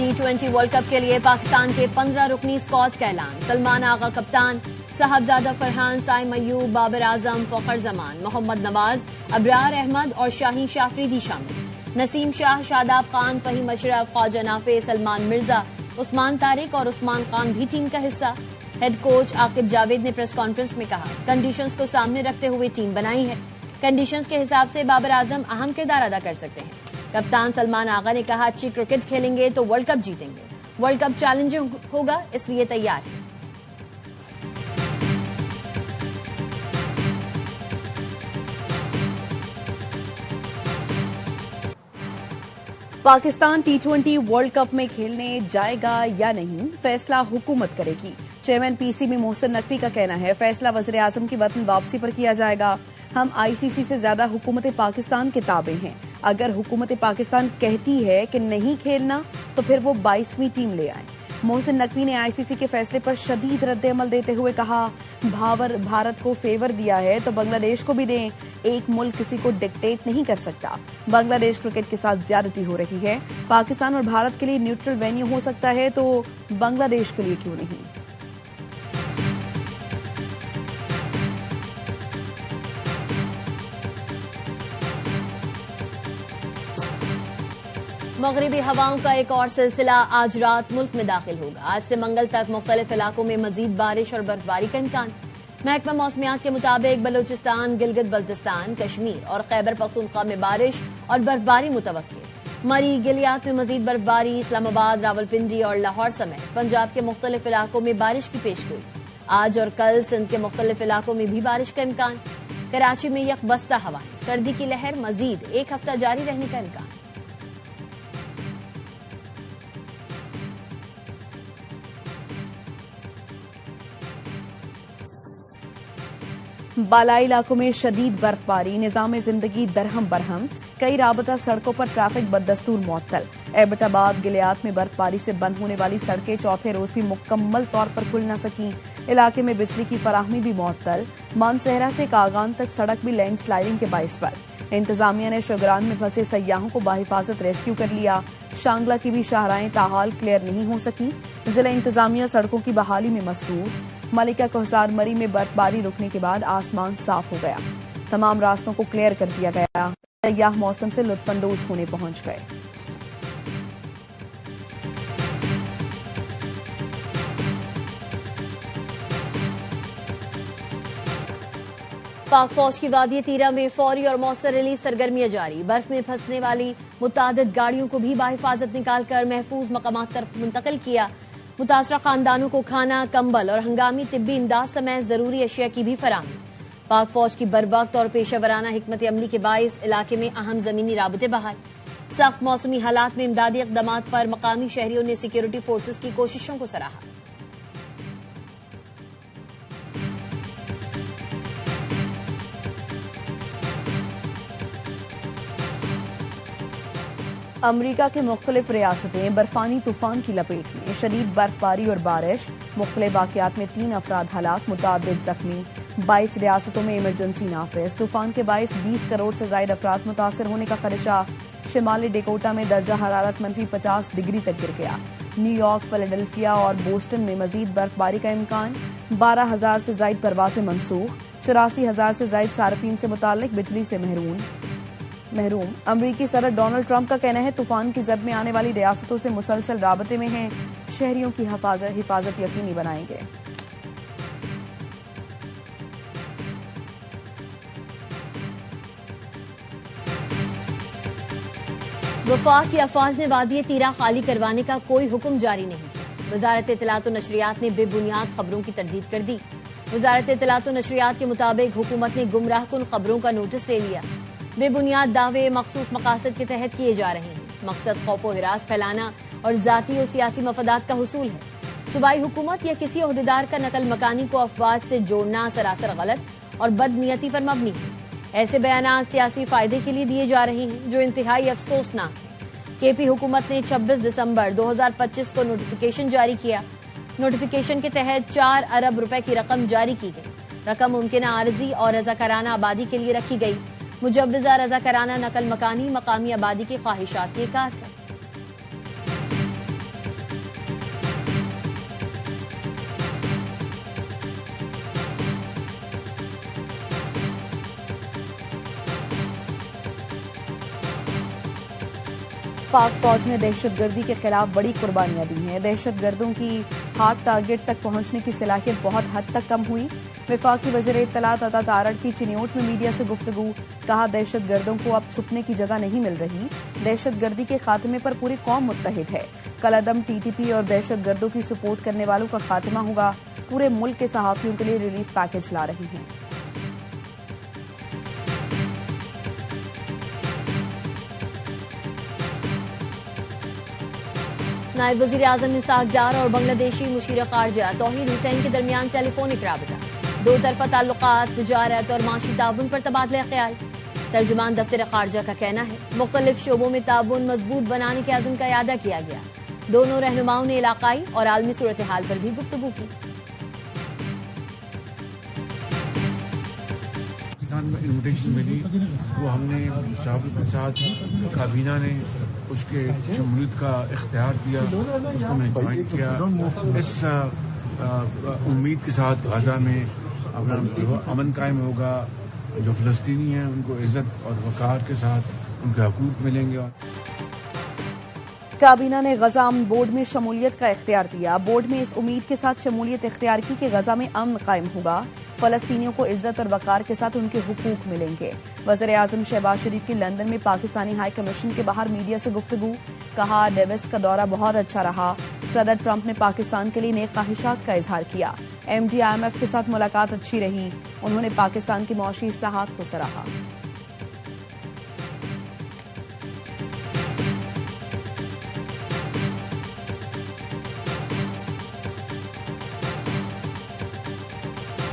T20 world cup के लिए पाकिस्तान के 15 रुकनी स्क्वाड का ऐलान। सलमान आगा कप्तान, साहबजादा फरहान, साइम अयूब, बाबर आजम, फखर जमान, मोहम्मद नवाज, अबरार अहमद और शाहीन शाफरीदी शामिल। नसीम शाह, शादाब खान, फहीम अशरफ, ख्वाजा नाफे, सलमान मिर्जा, उस्मान तारिक और उस्मान खान भी टीम का हिस्सा। हेड कोच आकिब जावेद ने प्रेस कॉन्फ्रेंस में कहा, कंडीशंस को सामने रखते हुए टीम बनाई है। कंडीशंस के हिसाब से बाबर आजम अहम किरदार अदा कर सकते हैं। कप्तान सलमान आगा ने कहा, अच्छी क्रिकेट खेलेंगे तो वर्ल्ड कप जीतेंगे। वर्ल्ड कप चैलेंजिंग होगा, इसलिए तैयार है। पाकिस्तान T20 वर्ल्ड कप में खेलने जाएगा या नहीं, फैसला हुकूमत करेगी। चेयरमैन पीसीबी मोहसिन नकवी का कहना है, फैसला वज़ीर आज़म की वतन वापसी पर किया जाएगा। हम आईसीसी से ज्यादा हुकूमत पाकिस्तान के ताबे हैं। अगर हुकूमत पाकिस्तान कहती है कि नहीं खेलना तो फिर वो 22वीं टीम ले आए। मोहसिन नकवी ने आईसीसी के फैसले पर शदीद रद्द-ए-अमल देते हुए कहा, भारत को फेवर दिया है तो बांग्लादेश को भी दें। एक मुल्क किसी को डिक्टेट नहीं कर सकता। बांग्लादेश क्रिकेट के साथ ज्यादती हो रही है। पाकिस्तान और भारत के लिए न्यूट्रल वेन्यू हो सकता है तो बांग्लादेश के लिए क्यों नहीं। मगरिबी हवाओं का एक और सिलसिला आज रात मुल्क में दाखिल होगा। आज से मंगल तक मुख्तलिफ इलाकों में मजीद बारिश और बर्फबारी का इम्कान। महकमा मौसमियात के मुताबिक बलूचिस्तान, गिलगित बल्तिस्तान, कश्मीर और खैबर पख्तूनख्वा में बारिश और बर्फबारी मुतवक्की। मरी, गिलियात में मजीद बर्फबारी। इस्लामाबाद, रावलपिंडी और लाहौर समेत पंजाब के मुख्तलिफ इलाकों में बारिश की पेशगोई। आज और कल सिंध के मुख्तलिफ इलाकों में भी बारिश का इम्कान। कराची में यकबस्ता हवाएं, सर्दी की लहर मजीद एक हफ्ता जारी रहने का इम्कान। बालाई इलाकों में शदीद बर्फबारी, निजाम जिंदगी दरहम बरहम। कई राबता सड़कों पर ट्रैफिक बदस्तूर मुअत्तल। एबटाबाद, गिलियात में बर्फबारी से बंद होने वाली सड़कें चौथे रोज भी मुकम्मल तौर पर खुल न सकी। इलाके में बिजली की फराहमी भी मुअत्तल। मानसहरा से कागान तक सड़क भी लैंडस्लाइडिंग के बाइस पर। इंतजामिया ने शुगरान में फंसे सयाहों को बाहिफाजत रेस्क्यू कर लिया। शांगला की भी शाहराएं ताहाल क्लियर नहीं हो सकी। जिला इंतजामिया सड़कों की बहाली में मसरूफ। मलिका कोहसार मरी में बर्फबारी रुकने के बाद आसमान साफ हो गया। तमाम रास्तों को क्लियर कर दिया गया। सयाह मौसम से लुत्फानंदोज होने पहुंच गए। पाक फौज की वादी तीरा में फौरी और मौसर रिलीफ सरगर्मियां जारी। बर्फ में फंसने वाली मुतादिद गाड़ियों को भी बाहिफाजत निकालकर महफूज मकामात तक मुंतकिल किया। मुतासरा खानदानों को खाना, कंबल और हंगामी तिब्बी इमदाद समेत जरूरी अशिया की भी फराहमी। पाक फौज की बर्वक्त और पेशेवराना हिकमत अमली के बाइस इलाके में अहम जमीनी राबते बहाल। सख्त मौसमी हालात में इमदादी इकदामात पर मकामी शहरियों ने सिक्योरिटी फोर्सेज की कोशिशों को सराहा। अमरीका के मुख्तलिफ रियासतें बर्फानी तूफान की लपेट में। शदीद बर्फबारी और बारिश, मुख्तलिफ वाकयात में 3 अफराद हलाक, मुतादिद जख्मी। 22 रियासतों में इमरजेंसी नाफिज। तूफान के बाइस 20 करोड़ से ज्यादा अफराद मुतासर होने का खदशा। शिमाली डेकोटा में दर्जा हरारत -50 डिग्री तक गिर गया। न्यूयॉर्क, फिलाडेल्फिया और बोस्टन में मजीद बर्फबारी का इम्कान। 12,000 से ज्यादा परवाजें मनसूख। 84,000 से ज्यादा सार्फिन से मुताल्लिक बिजली से महरूम। अमरीकी सदर डोनाल्ड ट्रंप का कहना है, तूफान की जद में आने वाली रियासतों से मुसलसल राबते में हैं। शहरियों की हिफाजत यकीनी बनाएंगे। वफाक की अफवाज ने वादी तीरा खाली करवाने का कोई हुक्म जारी नहीं किया। वजारत इत्तलात और नशरियात ने बेबुनियाद खबरों की तरदीद कर दी। वजारत इत्तलात और नशरियात के मुताबिक हुकूमत ने गुमराह कुन खबरों का नोटिस ले लिया। बेबुनियाद दावे मखसूस मकासद के तहत किए जा रहे हैं। मकसद खौफ व हिरास फैलाना और जाती और सियासी मफादात का हुसूल है। सूबाई हुकूमत या किसी ओहदेदार का नकल मकानी को अफवाज से जोड़ना सरासर गलत और बदनीयती पर मबनी है। ऐसे बयान सियासी फायदे के लिए दिए जा रहे हैं जो इंतहाई अफसोसनाक है। केपी हुकूमत ने 26 दिसंबर 2025 को नोटिफिकेशन जारी किया। नोटिफिकेशन के तहत 4 अरब रुपए की रकम जारी की गई। रकम मुमकिन आरजी और रजाकाराना आबादी के लिए रखी गई। मुजव्वजा रजाकाराना नकल मकानी मकामी आबादी की ख्वाहिशात की अक्कास है। पाक फौज ने दहशतगर्दी के खिलाफ बड़ी कुर्बानियां दी हैं। दहशतगर्दों की हार्ड टारगेट तक पहुंचने की सलाहियत बहुत हद तक कम हुई। वफाकी वज़ीर इत्तलात अता तारड़ की चिन्योट में मीडिया से गुफ्तगू, कहा दहशतगर्दों को अब छुपने की जगह नहीं मिल रही। दहशतगर्दी के खात्मे पर पूरी कौम मुत्तहिद है। कलअदम टीटीपी और दहशतगर्दों की सपोर्ट करने वालों का खात्मा होगा। पूरे मुल्क के सहाफियों के लिए रिलीफ पैकेज ला रही हैं। नायब वज़ीर आज़म इसाक डार और बांग्लादेशी मुशीर खारजा तौहीद हुसैन के दरमियान टेलीफोनिक राबता, दो तरफा ताल्लुकात, तिजारत और माशी ताउन पर तबादला ख्याल। तर्जुमान दफ्तर खारजा का कहना है मुख्तलिफ शोबों में ताउन मजबूत बनाने के अज़्म का इयादा किया गया। दोनों रहनुमाओं ने इलाकाई और आलमी सूरत हाल पर भी गुफ्तगू की। इन्विटेशन मिली वो हमने मुशावरत के साथ काबीना ने उसके शमूलियत का इख्तियार दिया, उसको हमने ज्वाइन किया। इस उम्मीद के साथ गाजा में अपना जो अमन कायम होगा, जो फ़लस्तीनी हैं उनको इज्जत और वक़ार के साथ उनके हकूक़ मिलेंगे। काबीना ने गजा अमन बोर्ड में शमूलियत का इख्तियार दिया। बोर्ड में इस उम्मीद के साथ शमूलियत इख्तियार की कि गजा में अमन कायम होगा, फलस्तीनियों को इज्जत और वक़ार के साथ उनके हुकूक मिलेंगे। वज़ीर आज़म शहबाज शरीफ की लंदन में पाकिस्तानी हाई कमीशन के बाहर मीडिया से गुफ्तगू, कहा डेविस का दौरा बहुत अच्छा रहा। सदर ट्रंप ने पाकिस्तान के लिए नेक ख्वाहिशात का इजहार किया। MD IMF के साथ मुलाकात अच्छी रही। उन्होंने पाकिस्तान की मौशी इस्लाहात को सराहा।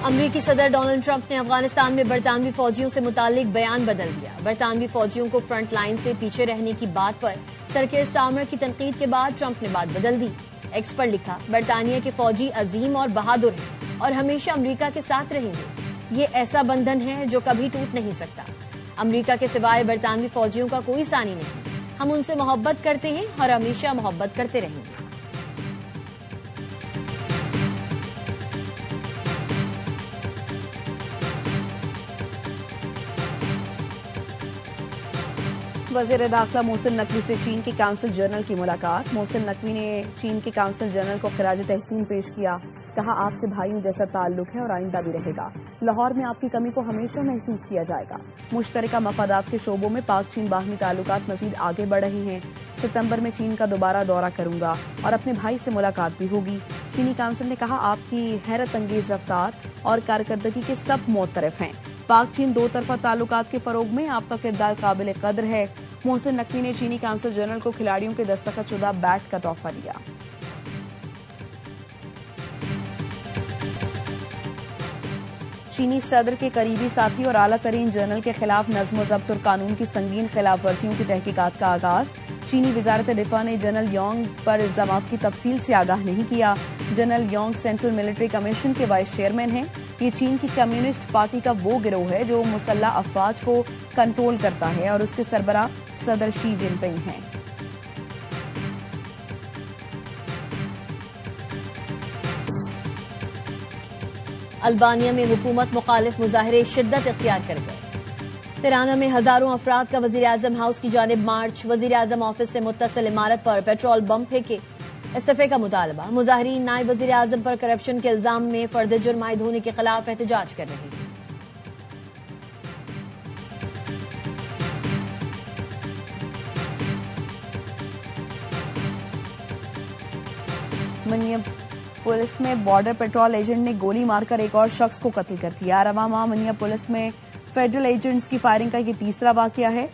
अमरीकी सदर डोनाल्ड ट्रंप ने अफगानिस्तान में बरतानवी फौजियों से मुतालिक बयान बदल दिया। बरतानवी फौजियों को फ्रंट लाइन से पीछे रहने की बात पर सर केयर स्टार्मर की तनकीद के बाद ट्रंप ने बात बदल दी। एक्स पर लिखा, बरतानिया के फौजी अजीम और बहादुर हैं और हमेशा अमरीका के साथ रहेंगे। ये ऐसा बंधन है जो कभी टूट नहीं सकता। अमरीका के सिवाय बरतानवी फौजियों का कोई सानी नहीं। हम उनसे मोहब्बत करते हैं और हमेशा मोहब्बत करते रहेंगे। वज़ीर दाखिला मोहसिन नकवी से चीन के काउंसिल जनरल की मुलाकात। मोहसिन नकवी ने चीन के काउंसिल जनरल को खिराज तहसीन पेश किया। कहा आपसे भाइयों जैसा ताल्लुक है और आइंदा भी रहेगा। लाहौर में आपकी कमी को हमेशा महसूस किया जाएगा। मुश्तरका मफादात के शोबों में पाक चीन बाहमी ताल्लुकात मजीद आगे बढ़ रहे हैं। सितंबर में चीन का दोबारा दौरा करूंगा और अपने भाई से मुलाकात भी होगी। चीनी काउंसिल ने कहा आपकी हैरत अंगेज रफ्तार और कारकर्दगी के सब मोतरफ हैं। पाक चीन दो तरफा ताल्लुकात के फरोग में आपका किरदार काबिल कदर है। मोहसिन नकवी ने चीनी काउंसिल जनरल को खिलाड़ियों के दस्तखतशुदा बैट का तोहफा दिया। चीनी सदर के करीबी साथी और आला तरीन जनरल के खिलाफ नज्म ज़ब्त और कानून की संगीन खिलाफ वर्जियों की तहकीकात का आगाज। चीनी वजारत दिफा ने जनरल योंग पर इल्जामात की तफसील से आगाह नहीं किया। General Yong central military commission के वाइस चेयरमैन हैं। ये चीन की कम्युनिस्ट पार्टी का वो गिरोह है जो मुसल्ला अफवाज को कंट्रोल करता है और उसके सरबराह सदर शी जिनपिंग हैं। अल्बानिया में हुकूमत मुखालिफ मुजाहरे शिद्दत इख्तियार कर गए। तिराना में हजारों अफराद का वजीर आजम हाउस की जानिब मार्च। वजीर आजम ऑफिस से मुत्तसिल इमारत पर पेट्रोल बम फेंके। इस्तीफे का मुतालबा। मुजाहिरीन नायब वजीर आजम पर करप्शन के इल्जाम में फर्द जुर्म आयद होने के खिलाफ एहतजाज कर रहे हैं। पुलिस में बॉर्डर पेट्रोल एजेंट ने गोली मारकर एक और शख्स को कत्ल कर दिया। रवा माह मनिया पुलिस में फेडरल एजेंट्स की फायरिंग का ये तीसरा वाकया है।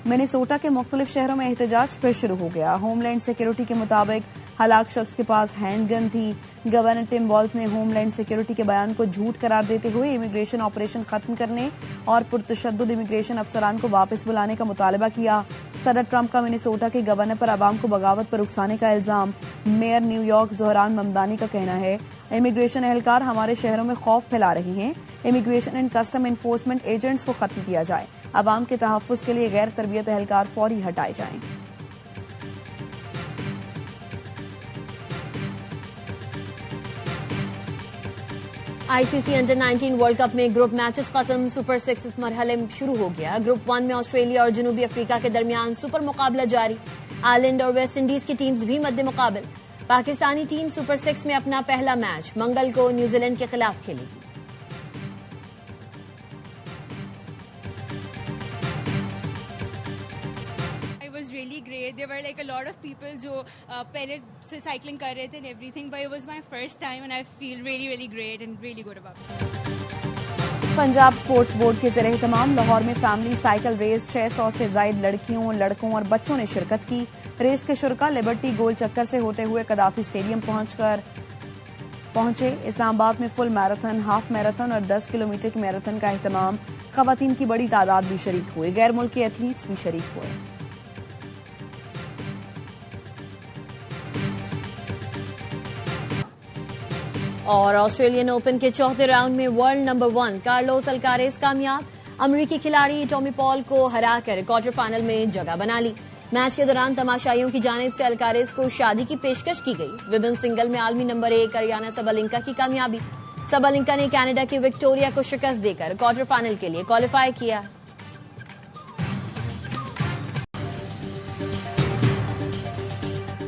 मिनेसोटा के मुख्तलिफ शहरों में एहतजाज फिर शुरू हो गया। होमलैंड सिक्योरिटी के मुताबिक हलाक शख्स के पास हैंडगन थी। गवर्नर टिम वॉल्स ने होमलैंड सिक्योरिटी के बयान को झूठ करार देते हुए इमिग्रेशन ऑपरेशन खत्म करने और पुरतशद्दुद इमिग्रेशन अफसरान को वापस बुलाने का मुतालबा किया। सदर ट्रंप का मिनेसोटा के गवर्नर पर अवाम को बगावत पर उकसाने का इल्जाम। मेयर न्यूयॉर्क ज़ोहरान ममदानी का कहना है इमिग्रेशन एहलकार हमारे शहरों में खौफ फैला रहे हैं। Immigration and custom enforcement agents को खत्म किया जाए। अवाम के तहफ़्फ़ुज़ के लिए गैर तरबियत एहलकार फौरी हटाए जाएं। आईसीसी अंडर 19 वर्ल्ड कप में ग्रुप मैचेस खत्म। सुपर 6 मरहले शुरू हो गया। ग्रुप 1 में ऑस्ट्रेलिया और जनूबी अफ्रीका के दरमियान सुपर मुकाबला जारी। आयरलैंड और वेस्ट इंडीज की टीम्स भी मद्दे मुकाबिल। पाकिस्तानी टीम सुपर 6 में अपना पहला मैच मंगल को न्यूजीलैंड के खिलाफ खेलेगी। Really great. There were like a lot of people जो पहले से साइकिलिंग कर रहे थे and everything, but it was my first time and I feel really really great and really good about it. Punjab sports board के ज़रिए तमाम लाहौर में फैमिली साइकिल रेस 600 से जायद लड़कियों, लड़कों और बच्चों ने शिरकत की। रेस के शुरका लिबर्टी गोल चक्कर से होते हुए कदाफी स्टेडियम पहुंचे। इस्लामाबाद में फुल मैराथन, हाफ मैराथन और 10 किलोमीटर की मैराथन का एहतमाम। खवातीन की बड़ी तादाद भी शरीक हुए। गैर मुल्की एथलीट्स भी शरीक हुए। और ऑस्ट्रेलियन ओपन के चौथे राउंड में वर्ल्ड नंबर 1 कार्लोस अल्कारेज कामयाब। अमेरिकी खिलाड़ी टॉमी पॉल को हराकर क्वार्टर फाइनल में जगह बना ली। मैच के दौरान तमाशाइयों की जानिब से अल्कारेज को शादी की पेशकश की गई। विमेन सिंगल में आलमी नंबर 1 अरियाना सबलिंका की कामयाबी। सबलिंका ने कनाडा की विक्टोरिया को शिकस्त देकर क्वार्टर फाइनल के लिए क्वालिफाई किया।